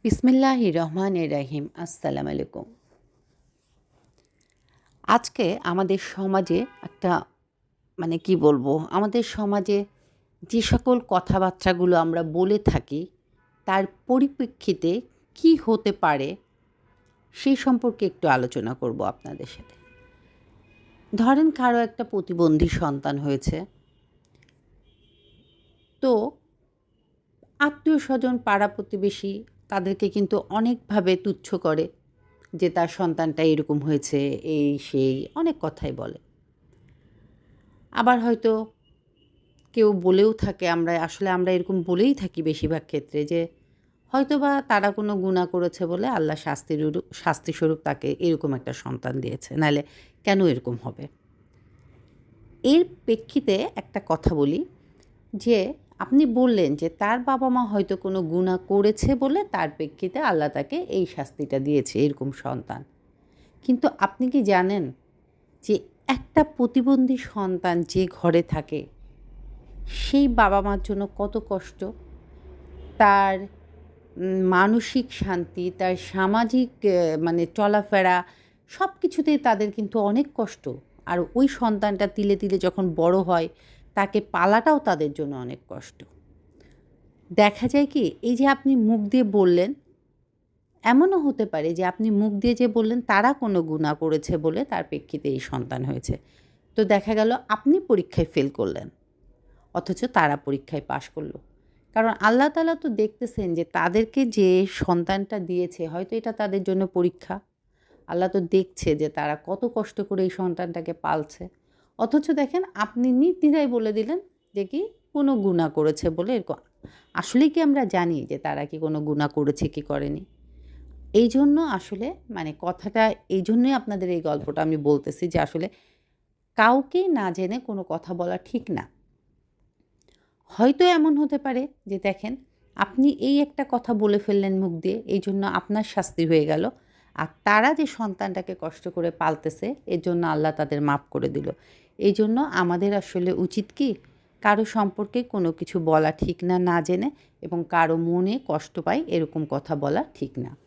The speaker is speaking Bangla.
বিসমিল্লাহির রহমানির রহিম। আসসালামু আলাইকুম। আজকে আমাদের সমাজে একটা কি বলবো? আমাদের সমাজে যে সকল কথাবার্তাগুলো আমরা বলে থাকি, তার পরিপ্রেক্ষিতে কি হতে পারে, সেই সম্পর্কে একটু আলোচনা করব আপনাদের সাথে। ধরেন কারো একটা প্রতিবন্ধী সন্তান হয়েছে। তো আত্মীয়স্বজন, পাড়া-প্রতিবেশী তাদেরকে কিন্তু অনেকভাবে তুচ্ছ করে যে তার সন্তানটা এরকম হয়েছে, এই সেই অনেক কথাই বলে। আবার হয়তো কেউ বলেও থাকে, আমরা এরকম বলেই থাকি বেশিরভাগ ক্ষেত্রে যে হয়তোবা তারা কোনো গুনাহ করেছে বলে আল্লাহ শাস্তিস্বরূপ তাকে এরকম একটা সন্তান দিয়েছে, নাহলে কেন এরকম হবে? এর প্রেক্ষিতে একটা কথা বলি যে আপনি বললেন যে তার বাবা-মা হয়তো কোনো গুনাহ করেছে বলে তার প্রেক্ষিতে আল্লাহ তাকে এই শাস্তিটা দিয়েছে, এরকম সন্তান। কিন্তু আপনি কি জানেন যে একটা প্রতিবন্ধী সন্তান যে ঘরে থাকে, সেই বাবা-মার জন্য কত কষ্ট? তার মানসিক শান্তি, তার সামাজিক চলাফেরা সব কিছুতেই তাদের কিন্তু অনেক কষ্ট। আর ওই সন্তানটা তিলে, তিলে যখন বড় হয়, তাকে পালাটাও তাদের জন্য অনেক কষ্ট। দেখা যায় কি, এই যে আপনি মুখ দিয়ে বললেন, এমনও হতে পারে যে আপনি মুখ দিয়ে যে বললেন তারা কোনো গুনাহ করেছে বলে তার প্রেক্ষিতে এই সন্তান হয়েছে। তো দেখা গেল আপনি পরীক্ষায় ফেল করলেন, অথচ তারা পরীক্ষায় পাশ করল। কারণ আল্লাহ তাআলা তো দেখতেছেন যে তাদেরকে যে সন্তানটা দিয়েছে হয়তো এটা তাদের জন্য পরীক্ষা। আল্লাহ তো দেখছে যে তারা কত কষ্ট করে এই সন্তানটাকে পালছে। অথচ দেখেন আপনি নির্দ্বিধায় বলে দিলেন যে কি কোনো গুনাহ করেছে বলে এরকম। আসলেই কি আমরা জানি যে তারা কি কোনো গুনাহ করেছে কি করেনি? এইজন্য আসলে কথাটা এইজন্যই আপনাদের এই গল্পটা আমি বলতেছি যে আসলে কাউকেই না জেনে কোনো কথা বলা ঠিক না। হয়তো এমন হতে পারে যে দেখেন, আপনি এই একটা কথা বলে ফেললেন মুখ দিয়ে, এইজন্য আপনার শাস্তি হয়ে গেল। আর তারা যে সন্তানটাকে কষ্ট করে পালতেছে, এর জন্য আল্লাহ তাদের মাফ করে দিল। এইজন্য আমাদের আসলে উচিত কি, কারো সম্পর্কে কোনো কিছু বলা ঠিক না, না জেনে, এবং কারো মনে কষ্ট পায় এরকম কথা বলা ঠিক না।